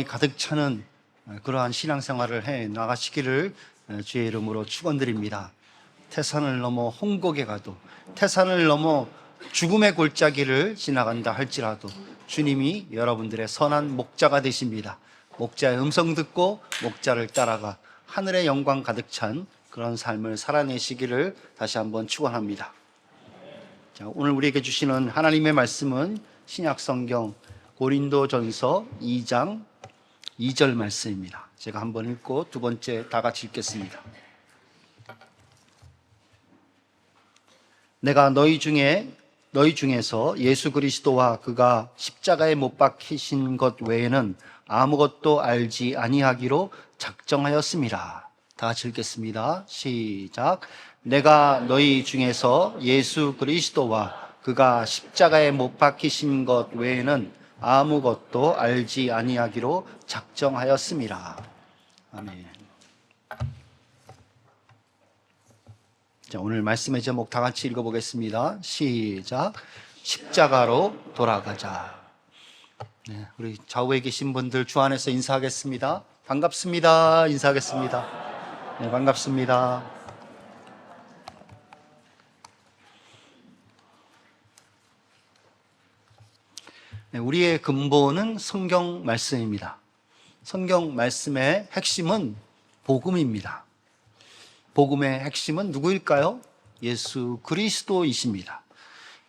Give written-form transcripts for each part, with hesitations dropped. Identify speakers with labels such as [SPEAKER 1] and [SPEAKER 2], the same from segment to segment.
[SPEAKER 1] 가득 차는 그러한 신앙생활을 해 나가시기를 주의 이름으로 축원드립니다. 태산을 넘어 홍곡에 가도, 태산을 넘어 죽음의 골짜기를 지나간다 할지라도 주님이 여러분들의 선한 목자가 되십니다. 목자의 음성 듣고 목자를 따라가 하늘의 영광 가득 찬 그런 삶을 살아내시기를 다시 한번 축원합니다. 자, 오늘 우리에게 주시는 하나님의 말씀은 신약성경 고린도전서 2장 2절 말씀입니다. 제가 한번 읽고 두 번째 다 같이 읽겠습니다. 내가 너희 중에서 예수 그리스도와 그가 십자가에 못 박히신 것 외에는 아무것도 알지 아니하기로 작정하였습니다. 다 같이 읽겠습니다. 시작. 내가 너희 중에서 예수 그리스도와 그가 십자가에 못 박히신 것 외에는 아무것도 알지 아니하기로 작정하였습니다. 아멘. 자, 오늘 말씀의 제목 다 같이 읽어보겠습니다. 시작. 십자가로 돌아가자. 네, 우리 좌우에 계신 분들 주 안에서 인사하겠습니다. 반갑습니다. 인사하겠습니다. 네, 반갑습니다. 네, 우리의 근본은 성경 말씀입니다. 성경 말씀의 핵심은 복음입니다. 복음의 핵심은 누구일까요? 예수 그리스도이십니다.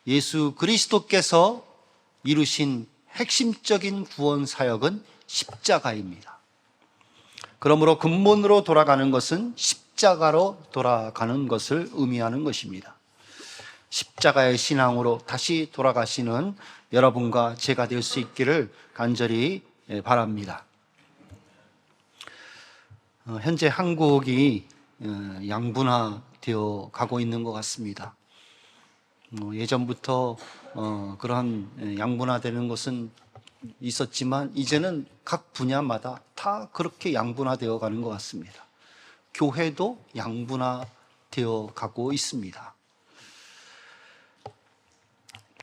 [SPEAKER 1] 예수 그리스도께서 이루신 핵심적인 구원 사역은 십자가입니다. 그러므로 근본으로 돌아가는 것은 십자가로 돌아가는 것을 의미하는 것입니다. 십자가의 신앙으로 다시 돌아가시는 여러분과 제가 될 수 있기를 간절히 바랍니다. 현재 한국이 양분화되어 가고 있는 것 같습니다. 예전부터 그러한 양분화되는 것은 있었지만 이제는 각 분야마다 다 그렇게 양분화되어 가는 것 같습니다. 교회도 양분화되어 가고 있습니다.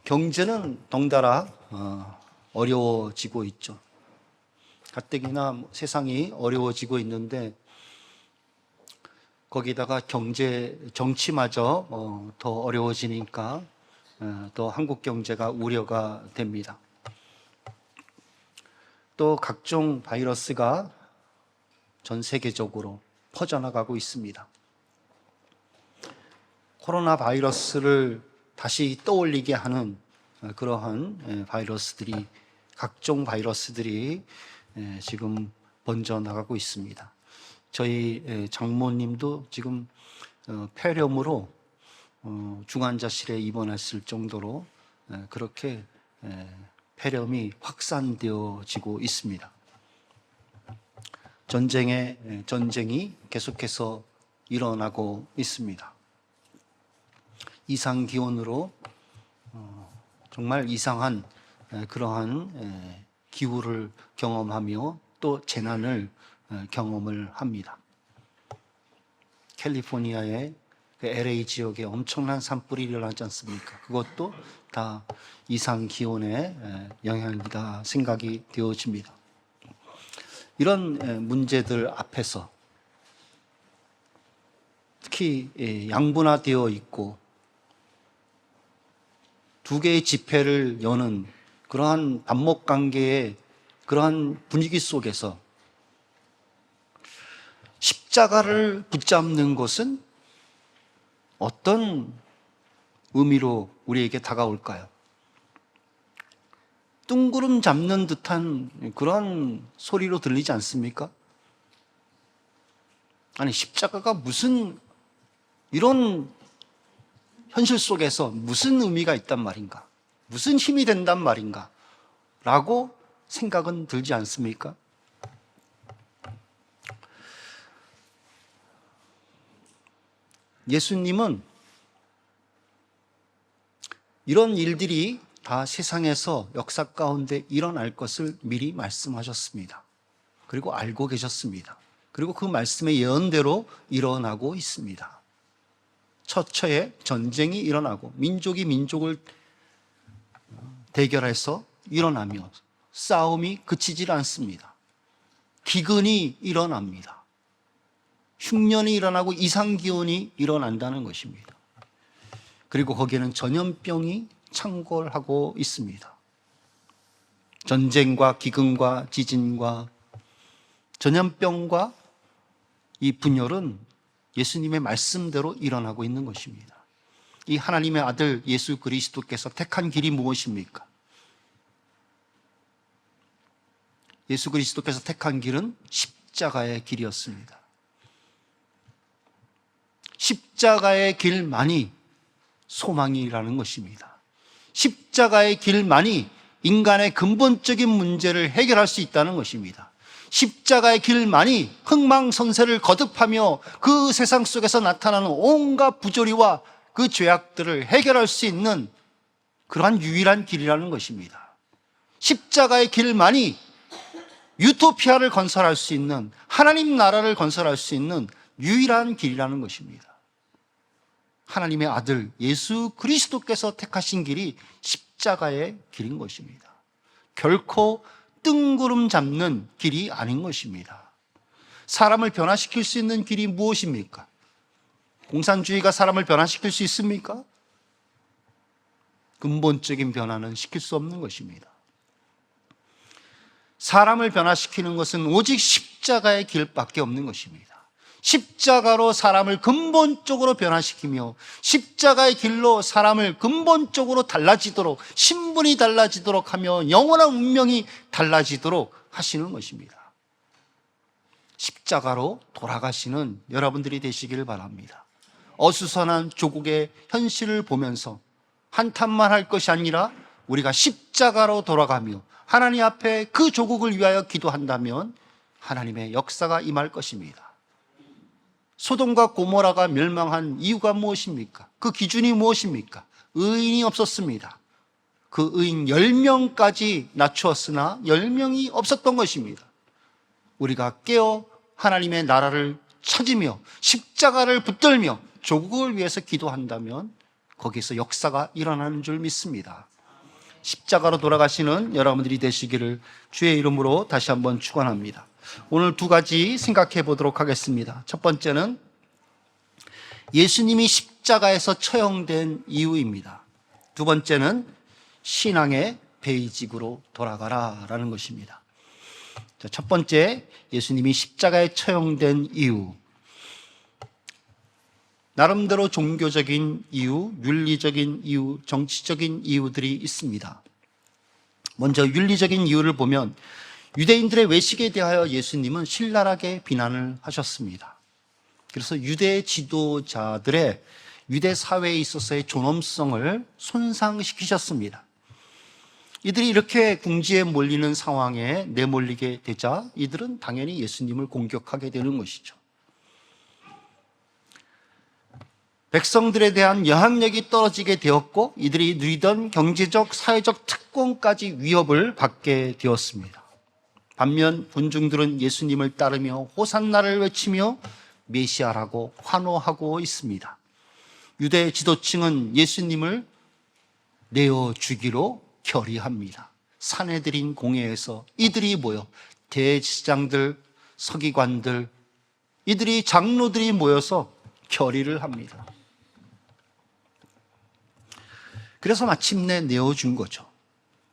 [SPEAKER 1] 경제는 덩달아 어려워지고 있죠. 가뜩이나 세상이 어려워지고 있는데 거기다가 정치마저 더 어려워지니까 또 한국 경제가 우려가 됩니다. 또 각종 바이러스가 전 세계적으로 퍼져나가고 있습니다. 코로나 바이러스를 다시 떠올리게 하는 그러한 바이러스들이, 각종 바이러스들이 지금 번져나가고 있습니다. 저희 장모님도 지금 폐렴으로 중환자실에 입원했을 정도로 그렇게 폐렴이 확산되어지고 있습니다. 전쟁이 계속해서 일어나고 있습니다. 이상 기온으로 정말 이상한 그러한 기후를 경험하며 또 재난을 경험을 합니다. 캘리포니아의 그 LA 지역에 엄청난 산불이 일어나지 않습니까? 그것도 다 이상 기온의 영향이다 생각이 되어집니다. 이런 문제들 앞에서 특히 양분화되어 있고 두 개의 지폐를 여는 그러한 반목관계의 그러한 분위기 속에서 십자가를 붙잡는 것은 어떤 의미로 우리에게 다가올까요? 뚱구름 잡는 듯한 그런 소리로 들리지 않습니까? 아니, 십자가가 무슨 이런 현실 속에서 무슨 의미가 있단 말인가? 무슨 힘이 된단 말인가? 라고 생각은 들지 않습니까? 예수님은 이런 일들이 다 세상에서 역사 가운데 일어날 것을 미리 말씀하셨습니다. 그리고 알고 계셨습니다. 그리고 그 말씀의 예언대로 일어나고 있습니다. 처처에 전쟁이 일어나고 민족이 민족을 대결해서 일어나며 싸움이 그치질 않습니다. 기근이 일어납니다. 흉년이 일어나고 이상기온이 일어난다는 것입니다. 그리고 거기에는 전염병이 창궐하고 있습니다. 전쟁과 기근과 지진과 전염병과 이 분열은 예수님의 말씀대로 일어나고 있는 것입니다. 이 하나님의 아들 예수 그리스도께서 택한 길이 무엇입니까? 예수 그리스도께서 택한 길은 십자가의 길이었습니다. 십자가의 길만이 소망이라는 것입니다. 십자가의 길만이 인간의 근본적인 문제를 해결할 수 있다는 것입니다. 십자가의 길만이 흥망성쇠를 거듭하며 그 세상 속에서 나타나는 온갖 부조리와 그 죄악들을 해결할 수 있는 그러한 유일한 길이라는 것입니다. 십자가의 길만이 유토피아를 건설할 수 있는, 하나님 나라를 건설할 수 있는 유일한 길이라는 것입니다. 하나님의 아들 예수 그리스도께서 택하신 길이 십자가의 길인 것입니다. 결코 뜬구름 잡는 길이 아닌 것입니다. 사람을 변화시킬 수 있는 길이 무엇입니까? 공산주의가 사람을 변화시킬 수 있습니까? 근본적인 변화는 시킬 수 없는 것입니다. 사람을 변화시키는 것은 오직 십자가의 길밖에 없는 것입니다. 십자가로 사람을 근본적으로 변화시키며 십자가의 길로 사람을 근본적으로 달라지도록, 신분이 달라지도록 하며 영원한 운명이 달라지도록 하시는 것입니다. 십자가로 돌아가시는 여러분들이 되시기를 바랍니다. 어수선한 조국의 현실을 보면서 한탄만 할 것이 아니라 우리가 십자가로 돌아가며 하나님 앞에 그 조국을 위하여 기도한다면 하나님의 역사가 임할 것입니다. 소돔과 고모라가 멸망한 이유가 무엇입니까? 그 기준이 무엇입니까? 의인이 없었습니다. 그 의인 10명까지 낮추었으나 10명이 없었던 것입니다. 우리가 깨어 하나님의 나라를 찾으며 십자가를 붙들며 조국을 위해서 기도한다면 거기서 역사가 일어나는 줄 믿습니다. 십자가로 돌아가시는 여러분들이 되시기를 주의 이름으로 다시 한번 축원합니다. 오늘 두 가지 생각해 보도록 하겠습니다. 첫 번째는 예수님이 십자가에서 처형된 이유입니다. 두 번째는 신앙의 베이직으로 돌아가라라는 것입니다. 첫 번째, 예수님이 십자가에 처형된 이유. 나름대로 종교적인 이유, 윤리적인 이유, 정치적인 이유들이 있습니다. 먼저 윤리적인 이유를 보면 유대인들의 외식에 대하여 예수님은 신랄하게 비난을 하셨습니다. 그래서 유대 지도자들의 유대 사회에 있어서의 존엄성을 손상시키셨습니다. 이들이 이렇게 궁지에 몰리는 상황에 내몰리게 되자 이들은 당연히 예수님을 공격하게 되는 것이죠. 백성들에 대한 영향력이 떨어지게 되었고 이들이 누리던 경제적, 사회적 특권까지 위협을 받게 되었습니다. 반면 군중들은 예수님을 따르며 호산나를 외치며 메시아라고 환호하고 있습니다. 유대 지도층은 예수님을 내어 주기로 결의합니다. 사내들인 공회에서 이들이 모여 대제사장들, 서기관들, 이들이 장로들이 모여서 결의를 합니다. 그래서 마침내 내어준 거죠.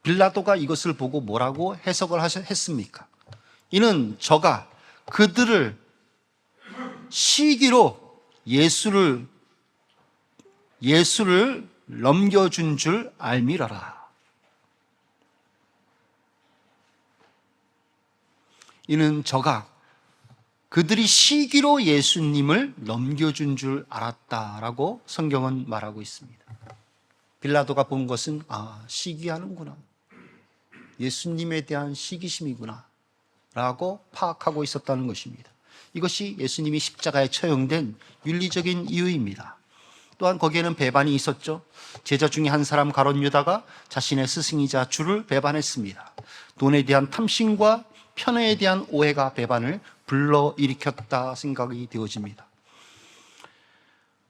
[SPEAKER 1] 빌라도가 이것을 보고 뭐라고 해석을 했습니까? 이는 저가 그들을 시기로 예수를 넘겨준 줄 알미라라. 이는 저가 그들이 시기로 예수님을 넘겨준 줄 알았다라고 성경은 말하고 있습니다. 빌라도가 본 것은 시기하는구나, 예수님에 대한 시기심이구나 라고 파악하고 있었다는 것입니다. 이것이 예수님이 십자가에 처형된 윤리적인 이유입니다. 또한 거기에는 배반이 있었죠. 제자 중에 한 사람 가룟 유다가 자신의 스승이자 주를 배반했습니다. 돈에 대한 탐심과 편애에 대한 오해가 배반을 불러일으켰다 생각이 되어집니다.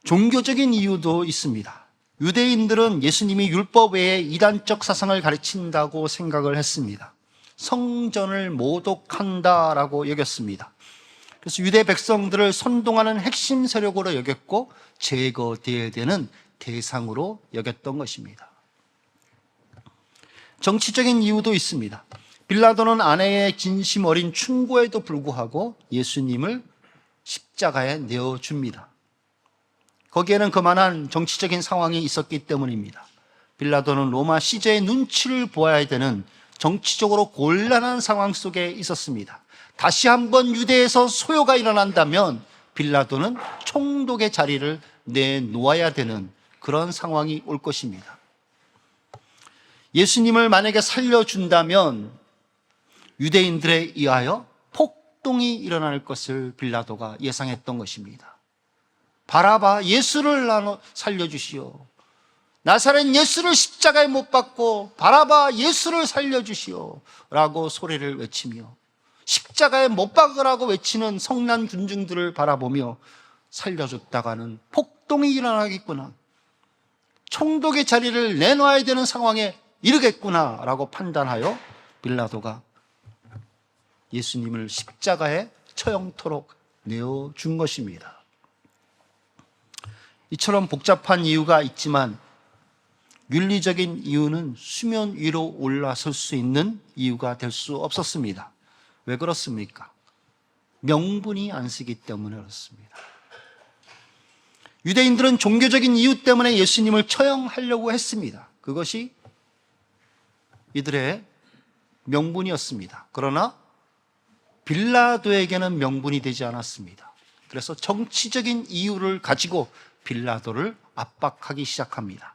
[SPEAKER 1] 종교적인 이유도 있습니다. 유대인들은 예수님이 율법 외에 이단적 사상을 가르친다고 생각을 했습니다. 성전을 모독한다라고 여겼습니다. 그래서 유대 백성들을 선동하는 핵심 세력으로 여겼고 제거되어야 되는 대상으로 여겼던 것입니다. 정치적인 이유도 있습니다. 빌라도는 아내의 진심 어린 충고에도 불구하고 예수님을 십자가에 내어줍니다. 거기에는 그만한 정치적인 상황이 있었기 때문입니다. 빌라도는 로마 시제의 눈치를 보아야 되는 정치적으로 곤란한 상황 속에 있었습니다. 다시 한번 유대에서 소요가 일어난다면 빌라도는 총독의 자리를 내놓아야 되는 그런 상황이 올 것입니다. 예수님을 만약에 살려준다면 유대인들에 의하여 폭동이 일어날 것을 빌라도가 예상했던 것입니다. 바라바 예수를 살려주시오. 나사렛 예수를 십자가에 못 박고 바라바 예수를 살려주시오 라고 소리를 외치며 십자가에 못 박으라고 외치는 성난 군중들을 바라보며 살려줬다가는 폭동이 일어나겠구나, 총독의 자리를 내놔야 되는 상황에 이르겠구나 라고 판단하여 빌라도가 예수님을 십자가에 처형토록 내어준 것입니다. 이처럼 복잡한 이유가 있지만 윤리적인 이유는 수면 위로 올라설 수 있는 이유가 될 수 없었습니다. 왜 그렇습니까? 명분이 안 쓰기 때문에 그렇습니다. 유대인들은 종교적인 이유 때문에 예수님을 처형하려고 했습니다. 그것이 이들의 명분이었습니다. 그러나 빌라도에게는 명분이 되지 않았습니다. 그래서 정치적인 이유를 가지고 빌라도를 압박하기 시작합니다.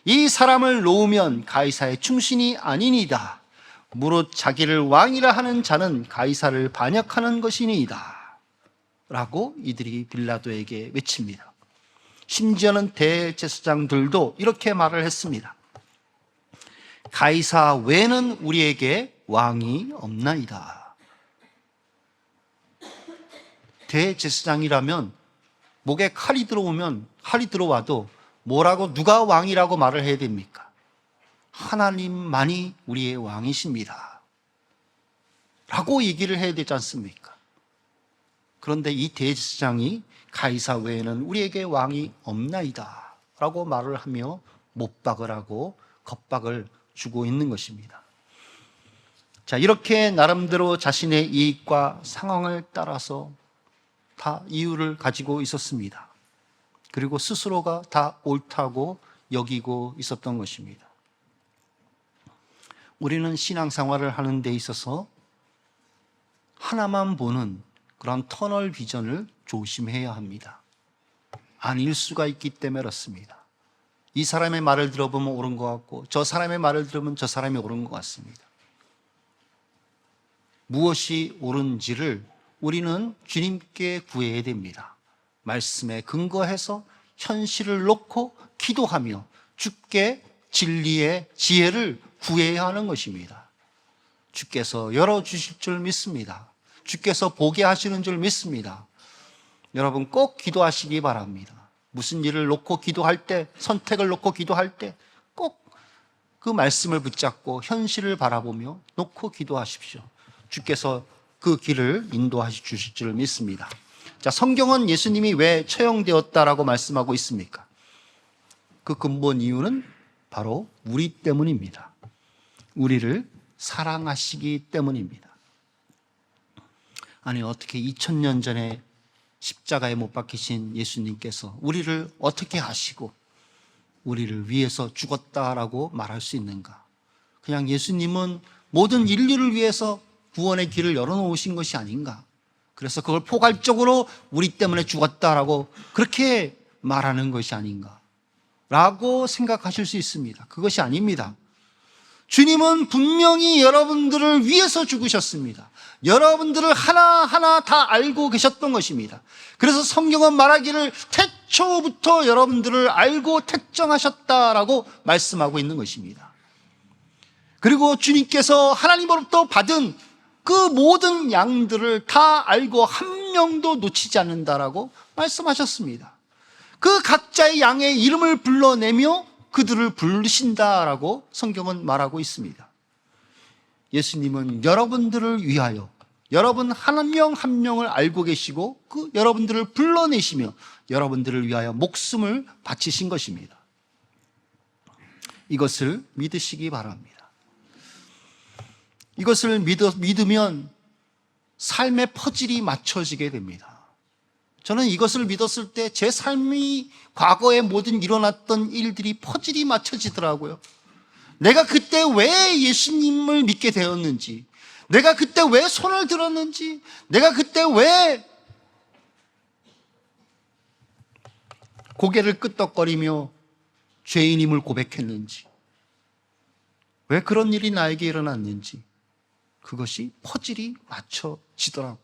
[SPEAKER 1] 이 사람을 놓으면 가이사의 충신이 아니니이다. 무릇 자기를 왕이라 하는 자는 가이사를 반역하는 것이니이다 라고 이들이 빌라도에게 외칩니다. 심지어는 대제사장들도 이렇게 말을 했습니다. 가이사 외에는 우리에게 왕이 없나이다. 대제사장이라면 목에 칼이 들어와도 뭐라고, 누가 왕이라고 말을 해야 됩니까? 하나님만이 우리의 왕이십니다 라고 얘기를 해야 되지 않습니까? 그런데 이 대제사장이 가이사 외에는 우리에게 왕이 없나이다 라고 말을 하며 못 박으라고 겁박을 주고 있는 것입니다. 자, 이렇게 나름대로 자신의 이익과 상황을 따라서 다 이유를 가지고 있었습니다. 그리고 스스로가 다 옳다고 여기고 있었던 것입니다. 우리는 신앙생활을 하는 데 있어서 하나만 보는 그런 터널 비전을 조심해야 합니다. 아닐 수가 있기 때문에 그렇습니다. 이 사람의 말을 들어보면 옳은 것 같고 저 사람의 말을 들으면 저 사람이 옳은 것 같습니다. 무엇이 옳은지를 우리는 주님께 구해야 됩니다. 말씀에 근거해서 현실을 놓고 기도하며 주께 진리의 지혜를 구해야 하는 것입니다. 주께서 열어주실 줄 믿습니다. 주께서 보게 하시는 줄 믿습니다. 여러분 꼭 기도하시기 바랍니다. 무슨 일을 놓고 기도할 때, 선택을 놓고 기도할 때 꼭 그 말씀을 붙잡고 현실을 바라보며 놓고 기도하십시오. 주께서 그 길을 인도하시 주실 줄 믿습니다. 자, 성경은 예수님이 왜 처형되었다라고 말씀하고 있습니까? 그 근본 이유는 바로 우리 때문입니다. 우리를 사랑하시기 때문입니다. 아니, 어떻게 2000년 전에 십자가에 못 박히신 예수님께서 우리를 어떻게 하시고 우리를 위해서 죽었다라고 말할 수 있는가? 그냥 예수님은 모든 인류를 위해서 구원의 길을 열어놓으신 것이 아닌가? 그래서 그걸 포괄적으로 우리 때문에 죽었다라고 그렇게 말하는 것이 아닌가? 라고 생각하실 수 있습니다. 그것이 아닙니다. 주님은 분명히 여러분들을 위해서 죽으셨습니다. 여러분들을 하나하나 다 알고 계셨던 것입니다. 그래서 성경은 말하기를 태초부터 여러분들을 알고 택정하셨다라고 말씀하고 있는 것입니다. 그리고 주님께서 하나님으로부터 받은 그 모든 양들을 다 알고 한 명도 놓치지 않는다라고 말씀하셨습니다. 그 각자의 양의 이름을 불러내며 그들을 부르신다라고 성경은 말하고 있습니다. 예수님은 여러분들을 위하여 여러분 한 명 한 명을 알고 계시고 그 여러분들을 불러내시며 여러분들을 위하여 목숨을 바치신 것입니다. 이것을 믿으시기 바랍니다. 이것을 믿으면 삶의 퍼즐이 맞춰지게 됩니다. 저는 이것을 믿었을 때 제 삶이 과거에 모든 일어났던 일들이 퍼즐이 맞춰지더라고요. 내가 그때 왜 예수님을 믿게 되었는지, 내가 그때 왜 손을 들었는지, 내가 그때 왜 고개를 끄덕거리며 죄인임을 고백했는지, 왜 그런 일이 나에게 일어났는지, 그것이 퍼즐이 맞춰지더라고요.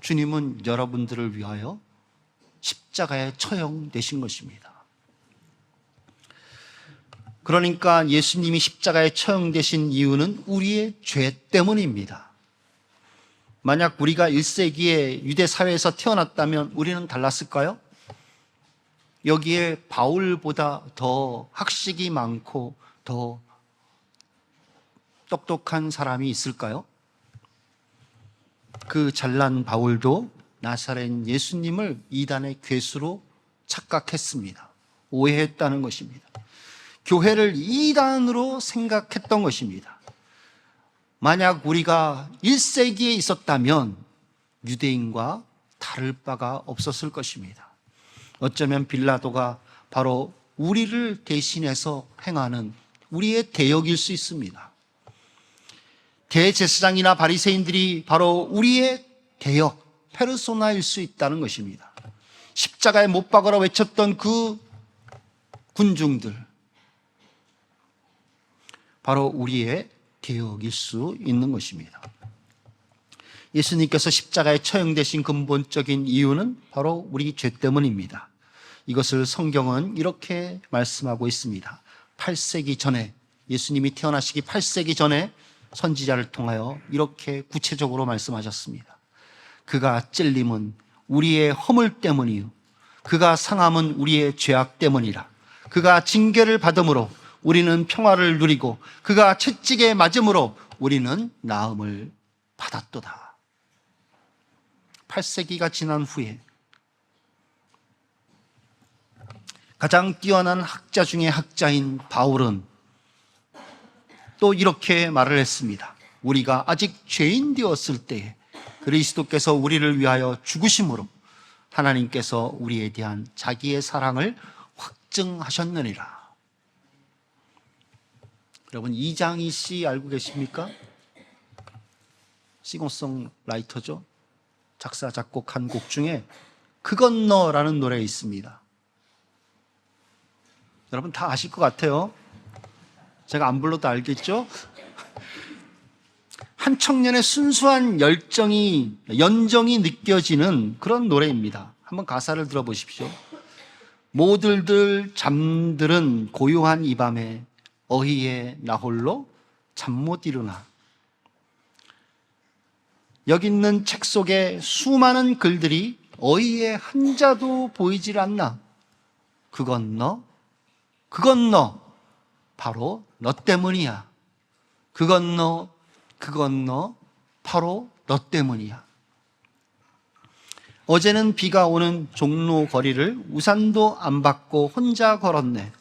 [SPEAKER 1] 주님은 여러분들을 위하여 십자가에 처형되신 것입니다. 그러니까 예수님이 십자가에 처형되신 이유는 우리의 죄 때문입니다. 만약 우리가 1세기에 유대 사회에서 태어났다면 우리는 달랐을까요? 여기에 바울보다 더 학식이 많고 더 똑똑한 사람이 있을까요? 그 잘난 바울도 나사렛 예수님을 이단의 괴수로 착각했습니다. 오해했다는 것입니다. 교회를 이단으로 생각했던 것입니다. 만약 우리가 1세기에 있었다면 유대인과 다를 바가 없었을 것입니다. 어쩌면 빌라도가 바로 우리를 대신해서 행하는 우리의 대역일 수 있습니다. 대제사장이나 바리새인들이 바로 우리의 대역, 페르소나일 수 있다는 것입니다. 십자가에 못 박으라 외쳤던 그 군중들, 바로 우리의 대역일 수 있는 것입니다. 예수님께서 십자가에 처형되신 근본적인 이유는 바로 우리 죄 때문입니다. 이것을 성경은 이렇게 말씀하고 있습니다. 8세기 전에, 예수님이 태어나시기 8세기 전에 선지자를 통하여 이렇게 구체적으로 말씀하셨습니다. 그가 찔림은 우리의 허물 때문이요, 그가 상함은 우리의 죄악 때문이라. 그가 징계를 받음으로 우리는 평화를 누리고 그가 채찍에 맞음으로 우리는 나음을 받았도다. 8세기가 지난 후에 가장 뛰어난 학자 중에 학자인 바울은 또 이렇게 말을 했습니다. 우리가 아직 죄인 되었을 때에 그리스도께서 우리를 위하여 죽으심으로 하나님께서 우리에 대한 자기의 사랑을 확증하셨느니라. 여러분, 이장희 씨 알고 계십니까? 싱어송라이터죠. 작사, 작곡한 곡 중에 그건 너라는 노래 있습니다. 여러분 다 아실 것 같아요. 제가 안 불러도 알겠죠? 한 청년의 순수한 연정이 느껴지는 그런 노래입니다. 한번 가사를 들어보십시오. 모들들 잠들은 고요한 이 밤에 어희에 나 홀로 잠 못 이루나. 여기 있는 책 속에 수많은 글들이 어희의 한자도 보이질 않나. 그건 너 바로 너 때문이야. 그건 너 바로 너 때문이야. 어제는 비가 오는 종로 거리를 우산도 안 받고 혼자 걸었네.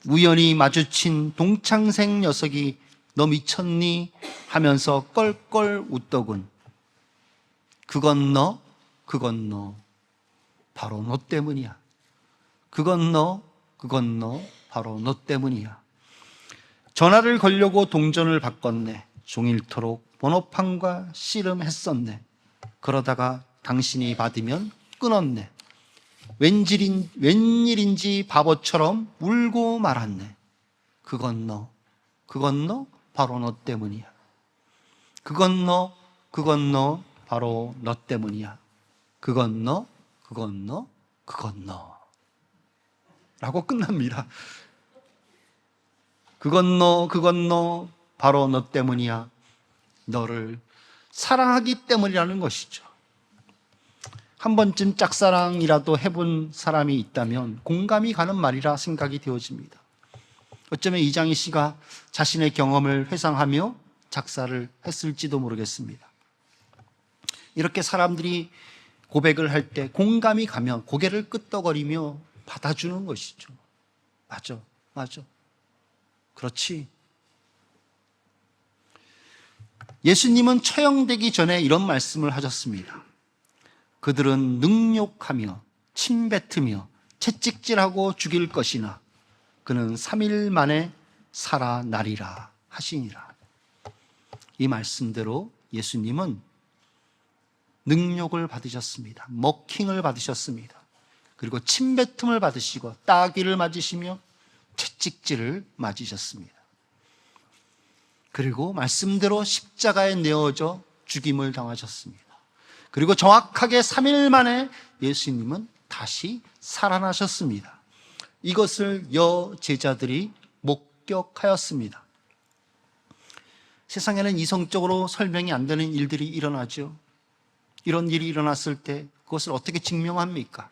[SPEAKER 1] 우연히 마주친 동창생 녀석이 너 미쳤니? 하면서 껄껄 웃더군. 그건 너 바로 너 때문이야. 그건 너 바로 너 때문이야. 전화를 걸려고 동전을 바꿨네. 종일토록 번호판과 씨름했었네. 그러다가 당신이 받으면 끊었네. 웬일인지 바보처럼 울고 말았네. 그건 너 바로 너 때문이야. 그건 너 바로 너 때문이야. 그건 너 라고 끝납니다. 그건 너 바로 너 때문이야. 너를 사랑하기 때문이라는 것이죠. 한 번쯤 짝사랑이라도 해본 사람이 있다면 공감이 가는 말이라 생각이 되어집니다. 어쩌면 이장희 씨가 자신의 경험을 회상하며 작사를 했을지도 모르겠습니다. 이렇게 사람들이 고백을 할 때 공감이 가면 고개를 끄덕거리며 받아주는 것이죠. 맞아, 맞아. 그렇지. 예수님은 처형되기 전에 이런 말씀을 하셨습니다. 그들은 능욕하며 침뱉으며 채찍질하고 죽일 것이나 그는 3일 만에 살아나리라 하시니라. 이 말씀대로 예수님은 능욕을 받으셨습니다. 먹힘을 받으셨습니다. 그리고 침뱉음을 받으시고 따귀를 맞으시며 채찍질을 맞으셨습니다. 그리고 말씀대로 십자가에 내어져 죽임을 당하셨습니다. 그리고 정확하게 3일 만에 예수님은 다시 살아나셨습니다. 이것을 여제자들이 목격하였습니다. 세상에는 이성적으로 설명이 안 되는 일들이 일어나죠. 이런 일이 일어났을 때 그것을 어떻게 증명합니까?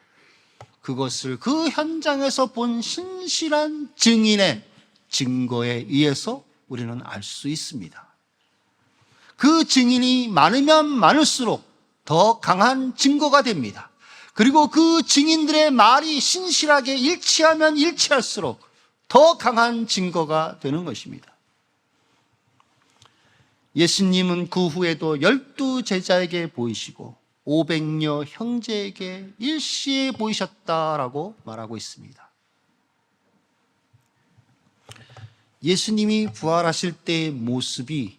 [SPEAKER 1] 그것을 그 현장에서 본 신실한 증인의 증거에 의해서 우리는 알 수 있습니다. 그 증인이 많으면 많을수록 더 강한 증거가 됩니다. 그리고 그 증인들의 말이 신실하게 일치하면 일치할수록 더 강한 증거가 되는 것입니다. 예수님은 그 후에도 12제자에게 보이시고 500여 형제에게 일시에 보이셨다라고 말하고 있습니다. 예수님이 부활하실 때의 모습이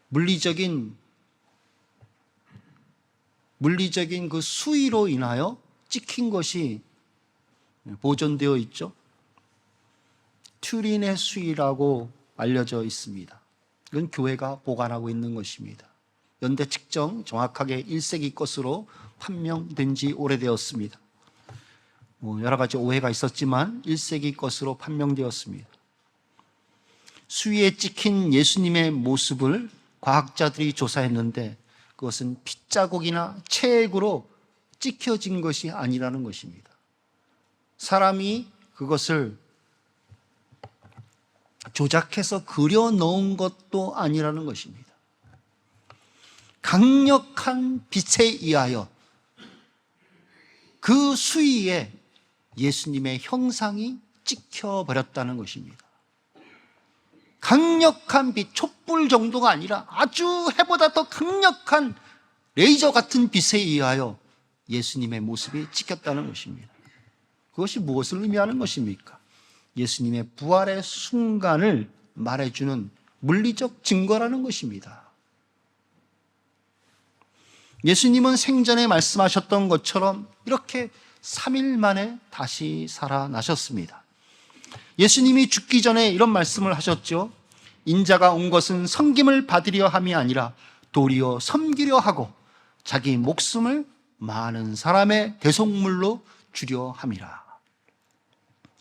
[SPEAKER 1] 물리적인 그 수위로 인하여 찍힌 것이 보존되어 있죠. 튜린의 수위라고 알려져 있습니다. 이건 교회가 보관하고 있는 것입니다. 연대 측정 정확하게 1세기 것으로 판명된 지 오래되었습니다. 여러 가지 오해가 있었지만 1세기 것으로 판명되었습니다. 수위에 찍힌 예수님의 모습을 과학자들이 조사했는데 그것은 핏자국이나 체액으로 찍혀진 것이 아니라는 것입니다. 사람이 그것을 조작해서 그려놓은 것도 아니라는 것입니다. 강력한 빛에 의하여 그 수위에 예수님의 형상이 찍혀버렸다는 것입니다. 강력한 빛, 촛불 정도가 아니라 아주 해보다 더 강력한 레이저 같은 빛에 의하여 예수님의 모습이 찍혔다는 것입니다. 그것이 무엇을 의미하는 것입니까? 예수님의 부활의 순간을 말해주는 물리적 증거라는 것입니다. 예수님은 생전에 말씀하셨던 것처럼 이렇게 3일 만에 다시 살아나셨습니다. 예수님이 죽기 전에 이런 말씀을 하셨죠. 인자가 온 것은 섬김을 받으려 함이 아니라 도리어 섬기려 하고 자기 목숨을 많은 사람의 대속물로 주려 함이라.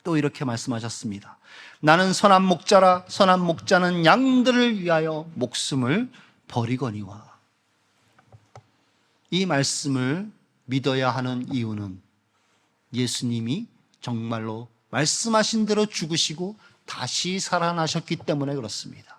[SPEAKER 1] 또 이렇게 말씀하셨습니다. 나는 선한 목자라 선한 목자는 양들을 위하여 목숨을 버리거니와. 이 말씀을 믿어야 하는 이유는 예수님이 정말로 말씀하신 대로 죽으시고 다시 살아나셨기 때문에 그렇습니다.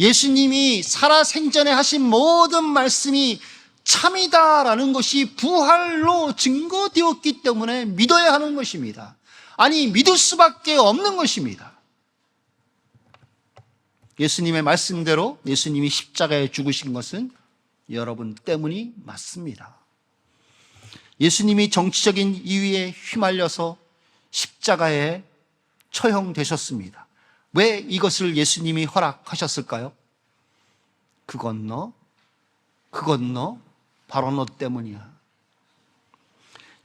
[SPEAKER 1] 예수님이 살아생전에 하신 모든 말씀이 참이다라는 것이 부활로 증거되었기 때문에 믿어야 하는 것입니다. 아니, 믿을 수밖에 없는 것입니다. 예수님의 말씀대로 예수님이 십자가에 죽으신 것은 여러분 때문이 맞습니다. 예수님이 정치적인 이유에 휘말려서 십자가에 처형되셨습니다. 왜 이것을 예수님이 허락하셨을까요? 그건 너 바로 너 때문이야.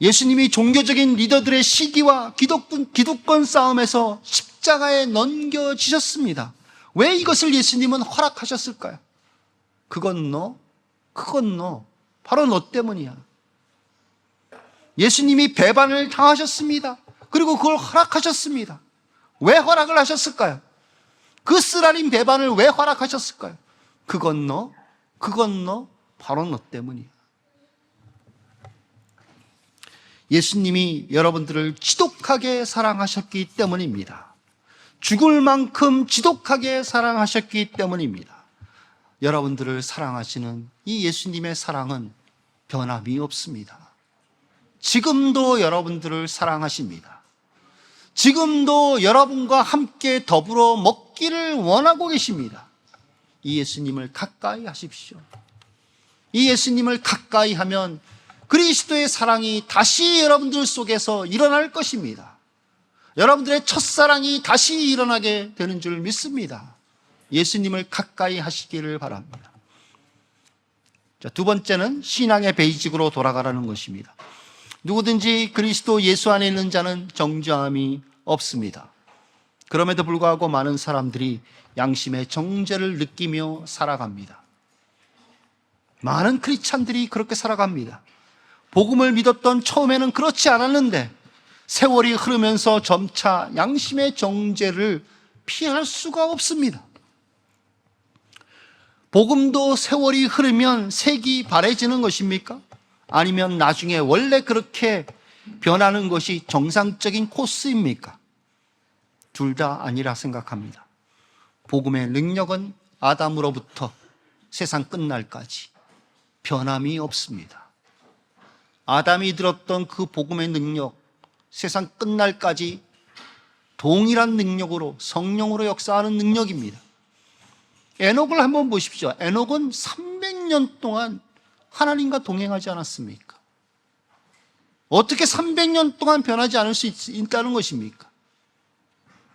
[SPEAKER 1] 예수님이 종교적인 리더들의 시기와 기득권 싸움에서 십자가에 넘겨지셨습니다. 왜 이것을 예수님은 허락하셨을까요? 그건 너 바로 너 때문이야. 예수님이 배반을 당하셨습니다. 그리고 그걸 허락하셨습니다. 왜 허락을 하셨을까요? 그 쓰라린 배반을 왜 허락하셨을까요? 그건 너 바로 너 때문이야. 예수님이 여러분들을 지독하게 사랑하셨기 때문입니다. 죽을 만큼 지독하게 사랑하셨기 때문입니다. 여러분들을 사랑하시는 이 예수님의 사랑은 변함이 없습니다. 지금도 여러분들을 사랑하십니다. 지금도 여러분과 함께 더불어 먹기를 원하고 계십니다. 이 예수님을 가까이 하십시오. 이 예수님을 가까이 하면 그리스도의 사랑이 다시 여러분들 속에서 일어날 것입니다. 여러분들의 첫사랑이 다시 일어나게 되는 줄 믿습니다. 예수님을 가까이 하시기를 바랍니다. 자, 두 번째는 신앙의 베이직으로 돌아가라는 것입니다. 누구든지 그리스도 예수 안에 있는 자는 정죄함이 없습니다. 그럼에도 불구하고 많은 사람들이 양심의 정죄를 느끼며 살아갑니다. 많은 크리스찬들이 그렇게 살아갑니다. 복음을 믿었던 처음에는 그렇지 않았는데 세월이 흐르면서 점차 양심의 정죄를 피할 수가 없습니다. 복음도 세월이 흐르면 색이 바래지는 것입니까? 아니면 나중에 원래 그렇게 변하는 것이 정상적인 코스입니까? 둘 다 아니라 생각합니다. 복음의 능력은 아담으로부터 세상 끝날까지 변함이 없습니다. 아담이 들었던 그 복음의 능력, 세상 끝날까지 동일한 능력으로 성령으로 역사하는 능력입니다. 에녹을 한번 보십시오. 에녹은 300년 동안 하나님과 동행하지 않았습니까? 어떻게 300년 동안 변하지 않을 수 있다는 것입니까?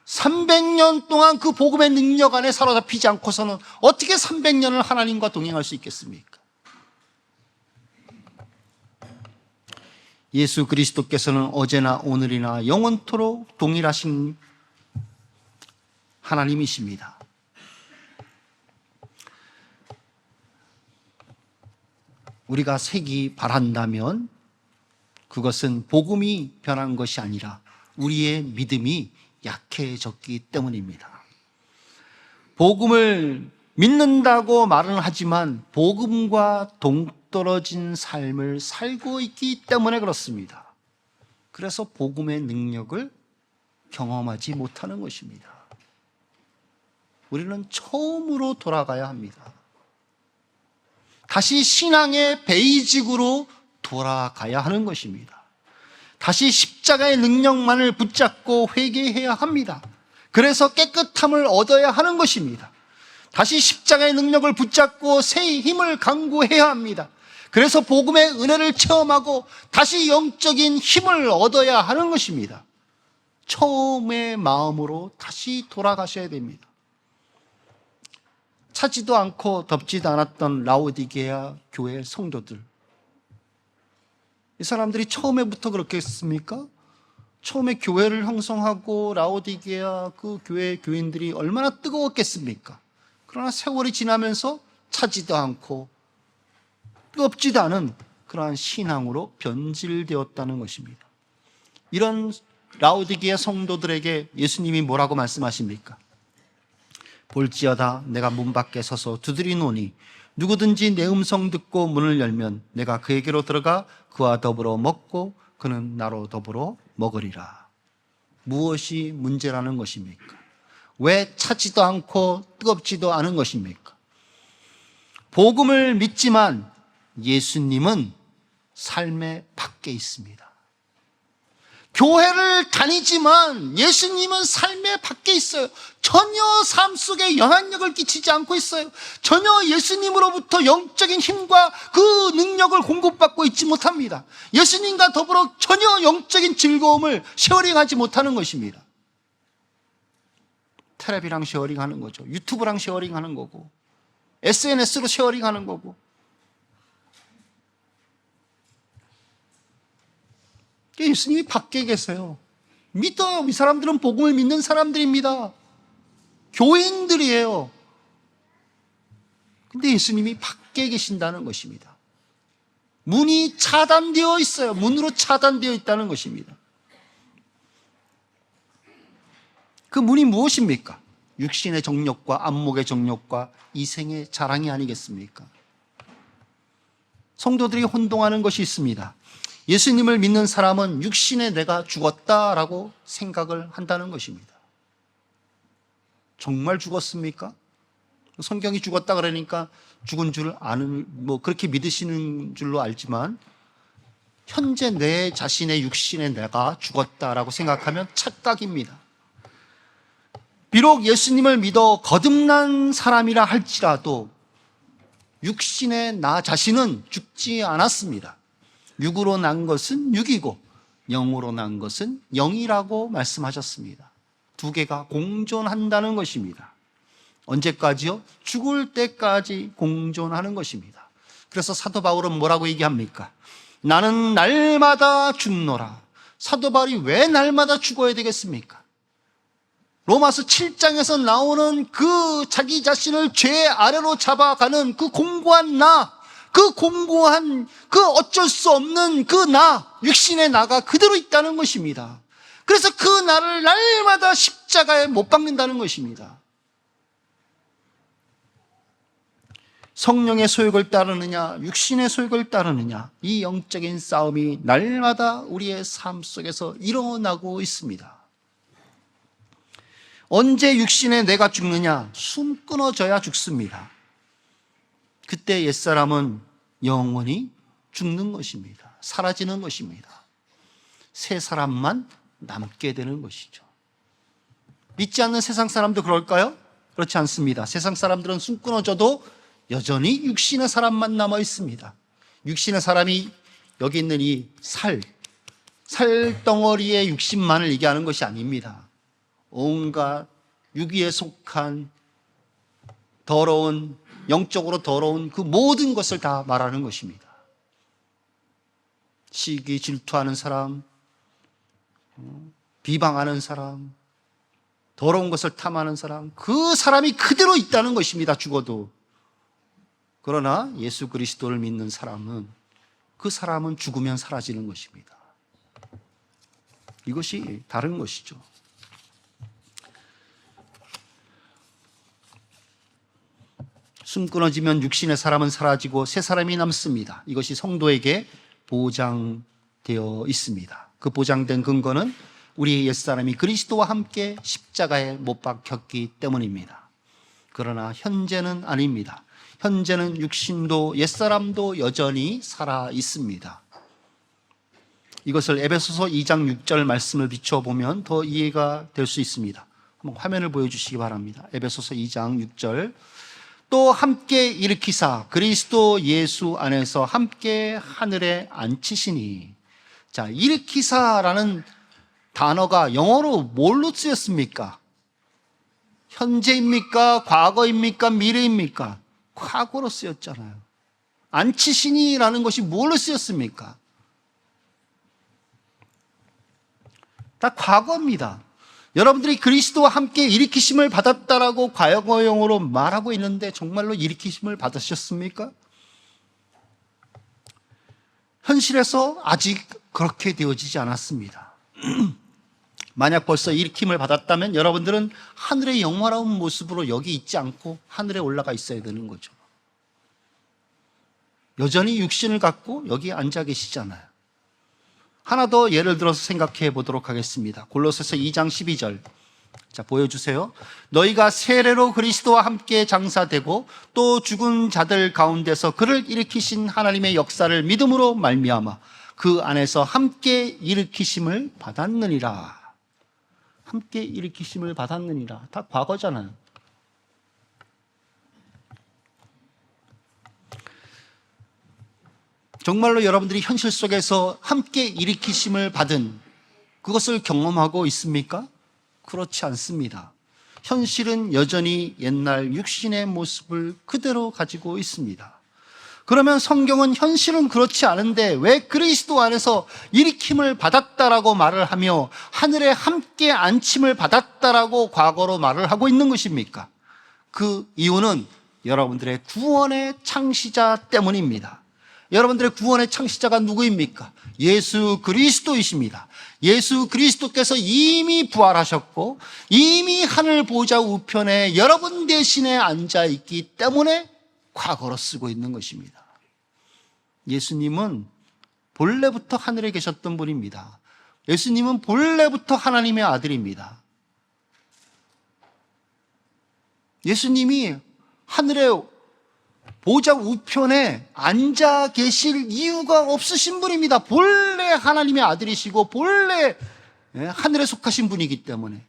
[SPEAKER 1] 300년 동안 그 복음의 능력 안에 사로잡히지 않고서는 어떻게 300년을 하나님과 동행할 수 있겠습니까? 예수 그리스도께서는 어제나 오늘이나 영원토록 동일하신 하나님이십니다. 우리가 색이 바란다면 그것은 복음이 변한 것이 아니라 우리의 믿음이 약해졌기 때문입니다. 복음을 믿는다고 말은 하지만 복음과 동떨어진 삶을 살고 있기 때문에 그렇습니다. 그래서 복음의 능력을 경험하지 못하는 것입니다. 우리는 처음으로 돌아가야 합니다. 다시 신앙의 베이직으로 돌아가야 하는 것입니다. 다시 십자가의 능력만을 붙잡고 회개해야 합니다. 그래서 깨끗함을 얻어야 하는 것입니다. 다시 십자가의 능력을 붙잡고 새 힘을 강구해야 합니다. 그래서 복음의 은혜를 체험하고 다시 영적인 힘을 얻어야 하는 것입니다. 처음의 마음으로 다시 돌아가셔야 됩니다. 차지도 않고 덥지도 않았던 라오디게아 교회 성도들, 이 사람들이 처음에부터 그렇게 했습니까? 처음에 교회를 형성하고 라오디게아 그 교회 교인들이 얼마나 뜨거웠겠습니까? 그러나 세월이 지나면서 차지도 않고 뜨겁지도 않은 그러한 신앙으로 변질되었다는 것입니다. 이런 라오디게아 성도들에게 예수님이 뭐라고 말씀하십니까? 볼지어다 내가 문 밖에 서서 두드리노니 누구든지 내 음성 듣고 문을 열면 내가 그에게로 들어가 그와 더불어 먹고 그는 나로 더불어 먹으리라. 무엇이 문제라는 것입니까? 왜 차지도 않고 뜨겁지도 않은 것입니까? 복음을 믿지만 예수님은 삶의 밖에 있습니다. 교회를 다니지만 예수님은 삶의 밖에 있어요. 전혀 삶 속에 영향력을 끼치지 않고 있어요. 전혀 예수님으로부터 영적인 힘과 그 능력을 공급받고 있지 못합니다. 예수님과 더불어 전혀 영적인 즐거움을 쉐어링하지 못하는 것입니다. 텔레비랑 쉐어링하는 거죠. 유튜브랑 쉐어링하는 거고 SNS로 쉐어링하는 거고. 예수님이 밖에 계세요. 믿어요. 이 사람들은 복음을 믿는 사람들입니다. 교인들이에요. 근데 예수님이 밖에 계신다는 것입니다. 문이 차단되어 있어요. 문으로 차단되어 있다는 것입니다. 그 문이 무엇입니까? 육신의 정욕과 안목의 정욕과 이생의 자랑이 아니겠습니까? 성도들이 혼동하는 것이 있습니다. 예수님을 믿는 사람은 육신의 내가 죽었다라고 생각을 한다는 것입니다. 정말 죽었습니까? 성경이 죽었다 그러니까 죽은 줄 아는, 그렇게 믿으시는 줄로 알지만, 현재 내 자신의 육신의 내가 죽었다라고 생각하면 착각입니다. 비록 예수님을 믿어 거듭난 사람이라 할지라도 육신의 나 자신은 죽지 않았습니다. 육으로 난 것은 육이고 영으로 난 것은 영이라고 말씀하셨습니다. 두 개가 공존한다는 것입니다. 언제까지요? 죽을 때까지 공존하는 것입니다. 그래서 사도 바울은 뭐라고 얘기합니까? 나는 날마다 죽노라. 사도 바울이 왜 날마다 죽어야 되겠습니까? 로마서 7장에서 나오는 그 자기 자신을 죄 아래로 잡아가는 그 공고한 나, 그 공고한, 그 어쩔 수 없는 그 나, 육신의 나가 그대로 있다는 것입니다. 그래서 그 나를 날마다 십자가에 못 박는다는 것입니다. 성령의 소욕을 따르느냐, 육신의 소욕을 따르느냐, 이 영적인 싸움이 날마다 우리의 삶 속에서 일어나고 있습니다. 언제 육신의 내가 죽느냐? 숨 끊어져야 죽습니다. 그때 옛사람은 영원히 죽는 것입니다. 사라지는 것입니다. 새 사람만 남게 되는 것이죠. 믿지 않는 세상 사람도 그럴까요? 그렇지 않습니다. 세상 사람들은 숨 끊어져도 여전히 육신의 사람만 남아 있습니다. 육신의 사람이 여기 있는 이 살덩어리의 육신만을 얘기하는 것이 아닙니다. 온갖 육위에 속한 더러운, 영적으로 더러운 그 모든 것을 다 말하는 것입니다. 시기, 질투하는 사람, 비방하는 사람, 더러운 것을 탐하는 사람, 그 사람이 그대로 있다는 것입니다. 죽어도. 그러나 예수 그리스도를 믿는 사람은, 그 사람은 죽으면 사라지는 것입니다. 이것이 다른 것이죠. 숨 끊어지면 육신의 사람은 사라지고 새 사람이 남습니다. 이것이 성도에게 보장되어 있습니다. 그 보장된 근거는 우리의 옛사람이 그리스도와 함께 십자가에 못 박혔기 때문입니다. 그러나 현재는 아닙니다. 현재는 육신도 옛사람도 여전히 살아 있습니다. 이것을 에베소서 2장 6절 말씀을 비춰보면 더 이해가 될 수 있습니다. 한번 화면을 보여주시기 바랍니다. 에베소서 2장 6절. 또 함께 일으키사 그리스도 예수 안에서 함께 하늘에 앉히시니. 자, 일으키사라는 단어가 영어로 뭘로 쓰였습니까? 현재입니까? 과거입니까? 미래입니까? 과거로 쓰였잖아요. 앉히시니라는 것이 뭘로 쓰였습니까? 다 과거입니다. 여러분들이 그리스도와 함께 일으키심을 받았다라고 과거형으로 말하고 있는데 정말로 일으키심을 받으셨습니까? 현실에서 아직 그렇게 되어지지 않았습니다. 만약 벌써 일으킴을 받았다면 여러분들은 하늘의 영화로운 모습으로 여기 있지 않고 하늘에 올라가 있어야 되는 거죠. 여전히 육신을 갖고 여기 앉아 계시잖아요. 하나 더 예를 들어서 생각해 보도록 하겠습니다. 골로새서 2장 12절. 자, 보여주세요. 너희가 세례로 그리스도와 함께 장사되고 또 죽은 자들 가운데서 그를 일으키신 하나님의 역사를 믿음으로 말미암아 그 안에서 함께 일으키심을 받았느니라. 함께 일으키심을 받았느니라. 다 과거잖아요. 정말로 여러분들이 현실 속에서 함께 일으키심을 받은 그것을 경험하고 있습니까? 그렇지 않습니다. 현실은 여전히 옛날 육신의 모습을 그대로 가지고 있습니다. 그러면 성경은 현실은 그렇지 않은데 왜 그리스도 안에서 일으킴을 받았다라고 말을 하며 하늘에 함께 앉힘을 받았다라고 과거로 말을 하고 있는 것입니까? 그 이유는 여러분들의 구원의 창시자 때문입니다. 여러분들의 구원의 창시자가 누구입니까? 예수 그리스도이십니다. 예수 그리스도께서 이미 부활하셨고 이미 하늘 보좌 우편에 여러분 대신에 앉아 있기 때문에 과거로 쓰고 있는 것입니다. 예수님은 본래부터 하늘에 계셨던 분입니다. 예수님은 본래부터 하나님의 아들입니다. 예수님이 하늘의 보좌 우편에 앉아 계실 이유가 없으신 분입니다. 본래 하나님의 아들이시고 본래 하늘에 속하신 분이기 때문에.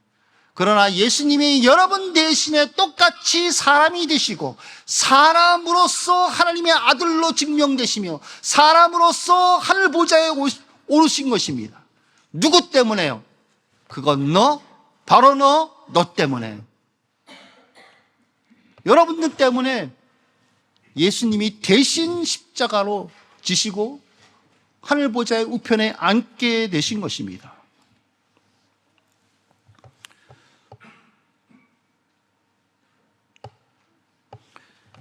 [SPEAKER 1] 그러나 예수님이 여러분 대신에 똑같이 사람이 되시고 사람으로서 하나님의 아들로 증명되시며 사람으로서 하늘 보좌에 오르신 것입니다. 누구 때문에요? 그건 바로 너 때문에. 여러분들 때문에 예수님이 대신 십자가로 지시고 하늘 보좌의 우편에 앉게 되신 것입니다.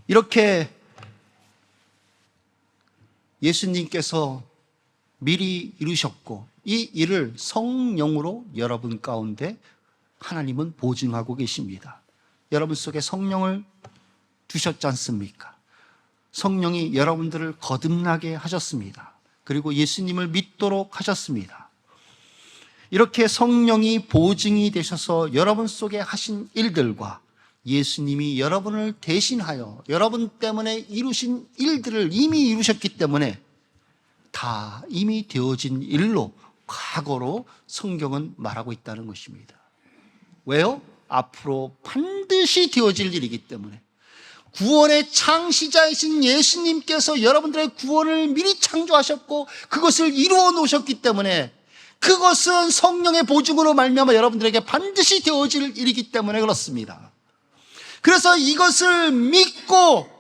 [SPEAKER 1] 이렇게 예수님께서 미리 이루셨고 이 일을 성령으로 여러분 가운데 하나님은 보증하고 계십니다. 여러분 속에 성령을 두셨지 않습니까? 성령이 여러분들을 거듭나게 하셨습니다. 그리고 예수님을 믿도록 하셨습니다. 이렇게 성령이 보증이 되셔서 여러분 속에 하신 일들과 예수님이 여러분을 대신하여 여러분 때문에 이루신 일들을 이미 이루셨기 때문에 다 이미 되어진 일로 과거로 성경은 말하고 있다는 것입니다. 왜요? 앞으로 반드시 되어질 일이기 때문에. 구원의 창시자이신 예수님께서 여러분들의 구원을 미리 창조하셨고 그것을 이루어 놓으셨기 때문에 그것은 성령의 보증으로 말미암아 여러분들에게 반드시 되어질 일이기 때문에 그렇습니다. 그래서 이것을 믿고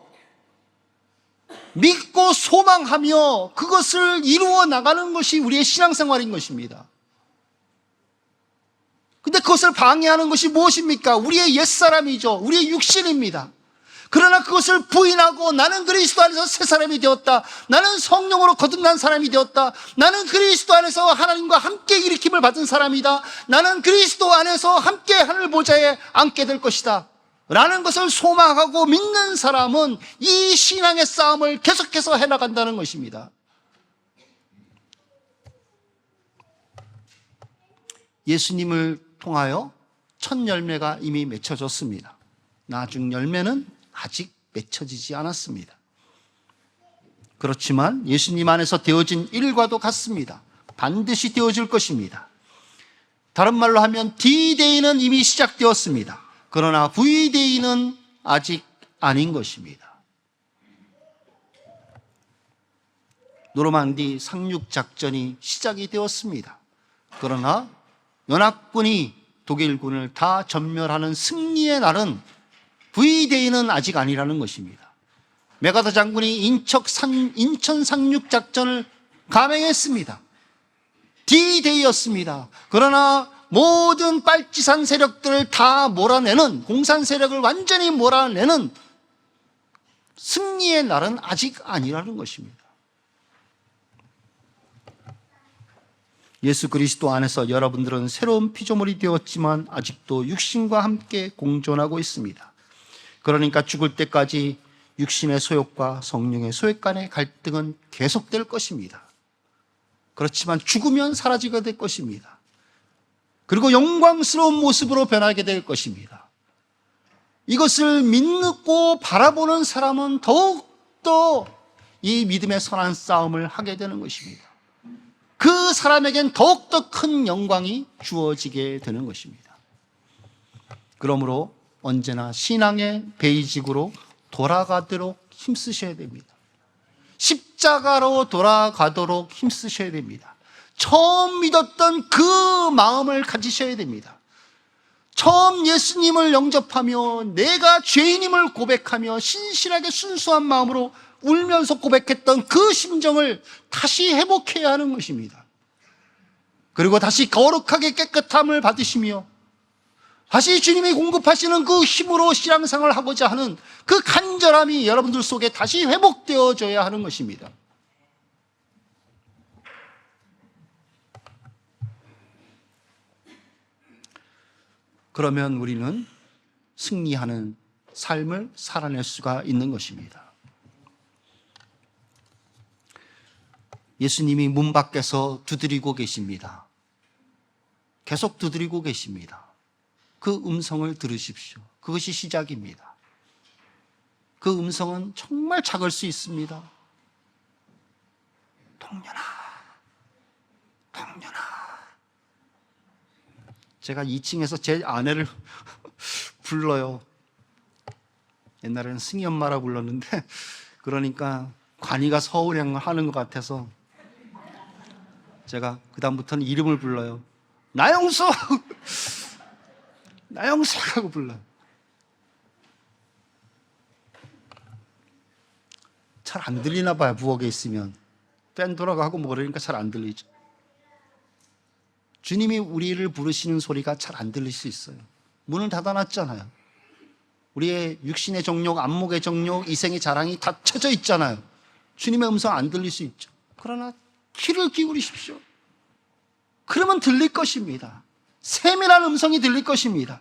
[SPEAKER 1] 소망하며 그것을 이루어 나가는 것이 우리의 신앙생활인 것입니다. 근데 그것을 방해하는 것이 무엇입니까? 우리의 옛사람이죠. 우리의 육신입니다. 그러나 그것을 부인하고 나는 그리스도 안에서 새 사람이 되었다. 나는 성령으로 거듭난 사람이 되었다. 나는 그리스도 안에서 하나님과 함께 일으킴을 받은 사람이다. 나는 그리스도 안에서 함께 하늘 보좌에 앉게 될 것이다. 라는 것을 소망하고 믿는 사람은 이 신앙의 싸움을 계속해서 해나간다는 것입니다. 예수님을 통하여 첫 열매가 이미 맺혀졌습니다. 나중 열매는 아직 맺혀지지 않았습니다. 그렇지만 예수님 안에서 되어진 일과도 같습니다. 반드시 되어질 것입니다. 다른 말로 하면 D-Day는 이미 시작되었습니다. 그러나 V-Day는 아직 아닌 것입니다. 노르만디 상륙작전이 시작이 되었습니다. 그러나 연합군이 독일군을 다 전멸하는 승리의 날은 V-Day는 아직 아니라는 것입니다. 메가더 장군이 인천 상륙작전을 감행했습니다. D-Day였습니다. 그러나 모든 빨치산 세력들을 다 몰아내는, 공산 세력을 완전히 몰아내는 승리의 날은 아직 아니라는 것입니다. 예수 그리스도 안에서 여러분들은 새로운 피조물이 되었지만 아직도 육신과 함께 공존하고 있습니다. 그러니까 죽을 때까지 육신의 소욕과 성령의 소욕 간의 갈등은 계속될 것입니다. 그렇지만 죽으면 사라지게 될 것입니다. 그리고 영광스러운 모습으로 변하게 될 것입니다. 이것을 믿고 바라보는 사람은 더욱더 이 믿음의 선한 싸움을 하게 되는 것입니다. 그 사람에겐 더욱더 큰 영광이 주어지게 되는 것입니다. 그러므로 언제나 신앙의 베이직으로 돌아가도록 힘쓰셔야 됩니다. 십자가로 돌아가도록 힘쓰셔야 됩니다. 처음 믿었던 그 마음을 가지셔야 됩니다. 처음 예수님을 영접하며 내가 죄인임을 고백하며 신실하게 순수한 마음으로 울면서 고백했던 그 심정을 다시 회복해야 하는 것입니다. 그리고 다시 거룩하게 깨끗함을 받으시며 다시 주님이 공급하시는 그 힘으로 신앙생활을 하고자 하는 그 간절함이 여러분들 속에 다시 회복되어져야 하는 것입니다. 그러면 우리는 승리하는 삶을 살아낼 수가 있는 것입니다. 예수님이 문 밖에서 두드리고 계십니다. 계속 두드리고 계십니다. 그 음성을 들으십시오. 그것이 시작입니다. 그 음성은 정말 작을 수 있습니다. 동년아, 동년아. 제가 2층에서 제 아내를 불러요. 옛날에는 승희 엄마라 불렀는데, 그러니까 관이가 서운해 하는 것 같아서 제가 그다음부터는 이름을 불러요. 나영수! 나영수! 하고 불러요. 잘 안 들리나 봐요, 부엌에 있으면. 뺀 돌아가고 뭐 그러니까 잘 안 들리죠. 주님이 우리를 부르시는 소리가 잘 안 들릴 수 있어요. 문을 닫아놨잖아요. 우리의 육신의 정욕, 안목의 정욕, 이생의 자랑이 다 쳐져 있잖아요. 주님의 음성 안 들릴 수 있죠. 그러나 귀를 기울이십시오. 그러면 들릴 것입니다. 세밀한 음성이 들릴 것입니다.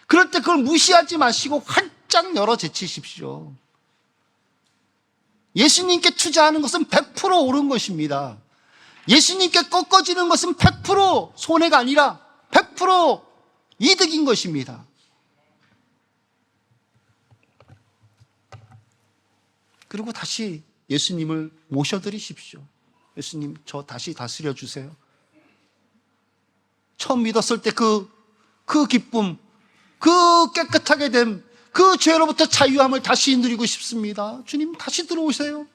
[SPEAKER 1] 그럴 때 그걸 무시하지 마시고 활짝 열어 제치십시오. 예수님께 투자하는 것은 100% 옳은 것입니다. 예수님께 꺾어지는 것은 100% 손해가 아니라 100% 이득인 것입니다. 그리고 다시 예수님을 모셔드리십시오. 예수님, 저 다시 다스려 주세요. 처음 믿었을 때 그 기쁨, 그 깨끗하게 됨, 그 죄로부터 자유함을 다시 누리고 싶습니다. 주님, 다시 들어오세요.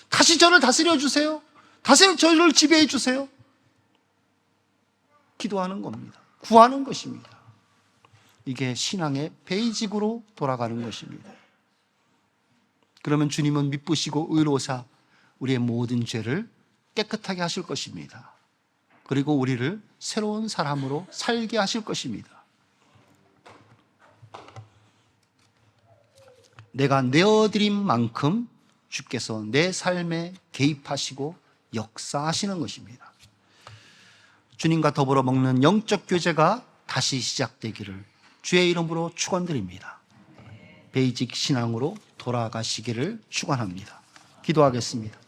[SPEAKER 1] 다시 저를 다스려 주세요. 다시 저를 지배해 주세요. 기도하는 겁니다. 구하는 것입니다. 이게 신앙의 베이직으로 돌아가는 것입니다. 그러면 주님은 미쁘시고 의로우사 우리의 모든 죄를 깨끗하게 하실 것입니다. 그리고 우리를 새로운 사람으로 살게 하실 것입니다. 내가 내어드린 만큼 주께서 내 삶에 개입하시고 역사하시는 것입니다. 주님과 더불어 먹는 영적 교제가 다시 시작되기를 주의 이름으로 축원드립니다. 베이직 신앙으로 돌아가시기를 축원합니다. 기도하겠습니다.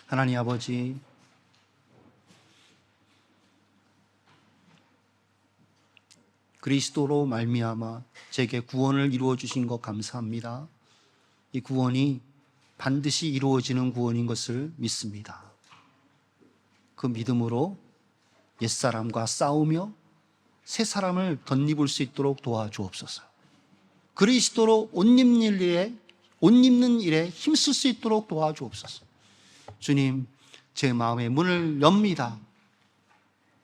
[SPEAKER 1] 하나님 아버지, 그리스도로 말미암아 제게 구원을 이루어 주신 것 감사합니다. 이 구원이 반드시 이루어지는 구원인 것을 믿습니다. 그 믿음으로 옛사람과 싸우며 새 사람을 덧입을 수 있도록 도와주옵소서. 그리스도로 옷 입는 일에 힘쓸 수 있도록 도와주옵소서. 주님, 제 마음의 문을 엽니다.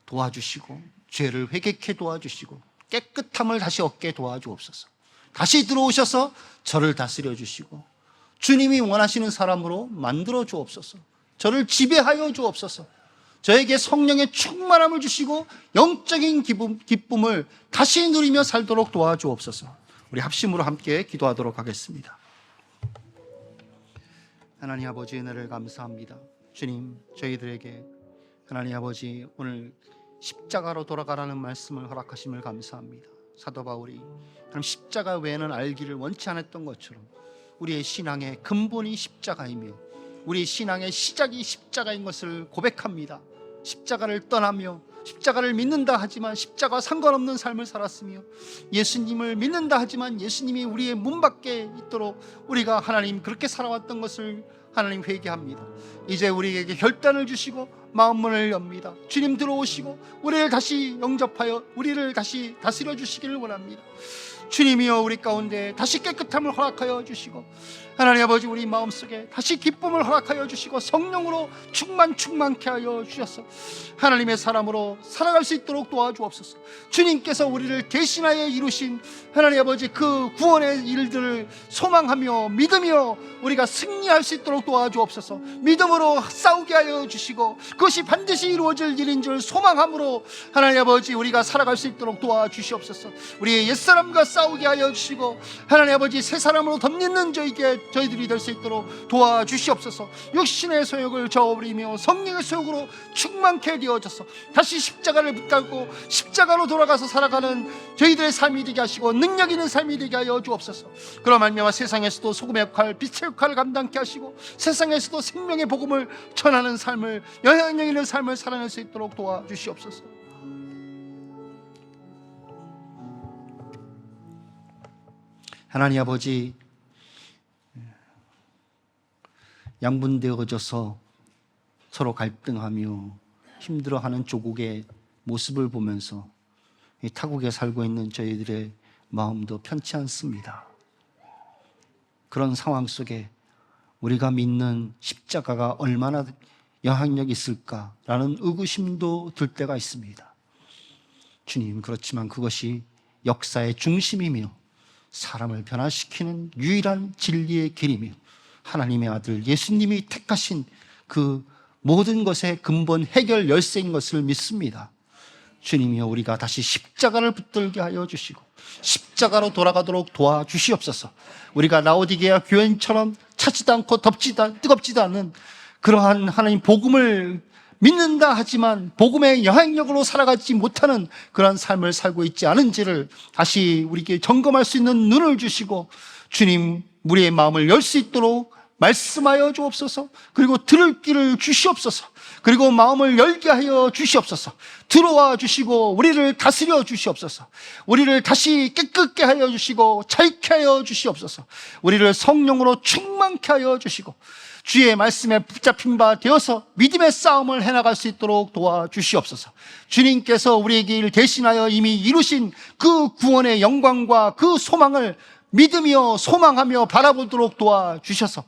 [SPEAKER 1] 도와주시고 죄를 회개케 도와주시고 깨끗함을 다시 얻게 도와주옵소서. 다시 들어오셔서 저를 다스려 주시고 주님이 원하시는 사람으로 만들어 주옵소서. 저를 지배하여 주옵소서. 저에게 성령의 충만함을 주시고 영적인 기쁨을 다시 누리며 살도록 도와주옵소서. 우리 합심으로 함께 기도하도록 하겠습니다. 하나님 아버지, 은혜를 감사합니다. 주님, 저희들에게 하나님 아버지 오늘 십자가로 돌아가라는 말씀을 허락하심을 감사합니다. 사도 바울이 하나님 십자가 외에는 알기를 원치 않았던 것처럼 우리의 신앙의 근본이 십자가이며 우리의 신앙의 시작이 십자가인 것을 고백합니다. 십자가를 떠나며 십자가를 믿는다 하지만 십자가와 상관없는 삶을 살았으며 예수님을 믿는다 하지만 예수님이 우리의 문 밖에 있도록 우리가 하나님 그렇게 살아왔던 것을 하나님 회개합니다. 이제 우리에게 결단을 주시고 마음문을 엽니다. 주님 들어오시고 우리를 다시 영접하여 우리를 다시 다스려 주시기를 원합니다. 주님이여 우리 가운데 다시 깨끗함을 허락하여 주시고 하나님 아버지 우리 마음속에 다시 기쁨을 허락하여 주시고 성령으로 충만케 하여 주셔서 하나님의 사람으로 살아갈 수 있도록 도와주옵소서. 주님께서 우리를 대신하여 이루신 하나님 아버지 그 구원의 일들을 소망하며 믿으며 우리가 승리할 수 있도록 도와주옵소서. 믿음으로 싸우게 하여 주시고 그것이 반드시 이루어질 일인 줄 소망함으로 하나님 아버지 우리가 살아갈 수 있도록 도와주시옵소서. 우리의 옛사람과 싸우게 하여 주시고 하나님 아버지 새 사람으로 덧입는 저에게 저희들이 될 수 있도록 도와주시옵소서. 육신의 소욕을 저버리며 성령의 소욕으로 충만케 되어져서 다시 십자가를 붙들고 십자가로 돌아가서 살아가는 저희들의 삶이 되게 하시고 능력 있는 삶이 되게 하여 주옵소서. 그런 말미암아 세상에서도 소금의 역할, 빛의 역할을 감당케 하시고 세상에서도 생명의 복음을 전하는 삶을, 영향력 있는 삶을 살아낼 수 있도록 도와주시옵소서. 하나님 아버지, 양분되어져서 서로 갈등하며 힘들어하는 조국의 모습을 보면서 이 타국에 살고 있는 저희들의 마음도 편치 않습니다. 그런 상황 속에 우리가 믿는 십자가가 얼마나 영향력이 있을까라는 의구심도 들 때가 있습니다. 주님, 그렇지만 그것이 역사의 중심이며 사람을 변화시키는 유일한 진리의 길이며 하나님의 아들 예수님이 택하신 그 모든 것의 근본 해결 열쇠인 것을 믿습니다. 주님이여, 우리가 다시 십자가를 붙들게 하여 주시고 십자가로 돌아가도록 도와주시옵소서. 우리가 라오디게아 교인처럼 차지도 않고 뜨겁지도 않은 그러한 하나님 복음을 믿는다 하지만 복음의 영향력으로 살아가지 못하는 그러한 삶을 살고 있지 않은지를 다시 우리에게 점검할 수 있는 눈을 주시고 주님, 우리의 마음을 열 수 있도록 말씀하여 주옵소서. 그리고 들을 귀를 주시옵소서. 그리고 마음을 열게 하여 주시옵소서. 들어와 주시고 우리를 다스려 주시옵소서. 우리를 다시 깨끗게 하여 주시고 자유케 하여 주시옵소서. 우리를 성령으로 충만케 하여 주시고 주의 말씀에 붙잡힌 바 되어서 믿음의 싸움을 해나갈 수 있도록 도와주시옵소서. 주님께서 우리에게 일 대신하여 이미 이루신 그 구원의 영광과 그 소망을 믿으며 소망하며 바라보도록 도와주셔서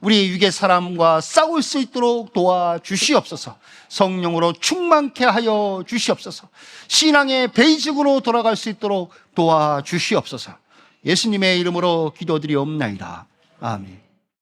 [SPEAKER 1] 우리의 육의 사람과 싸울 수 있도록 도와주시옵소서. 성령으로 충만케 하여 주시옵소서. 신앙의 베이직으로 돌아갈 수 있도록 도와주시옵소서. 예수님의 이름으로 기도드리옵나이다. 아멘.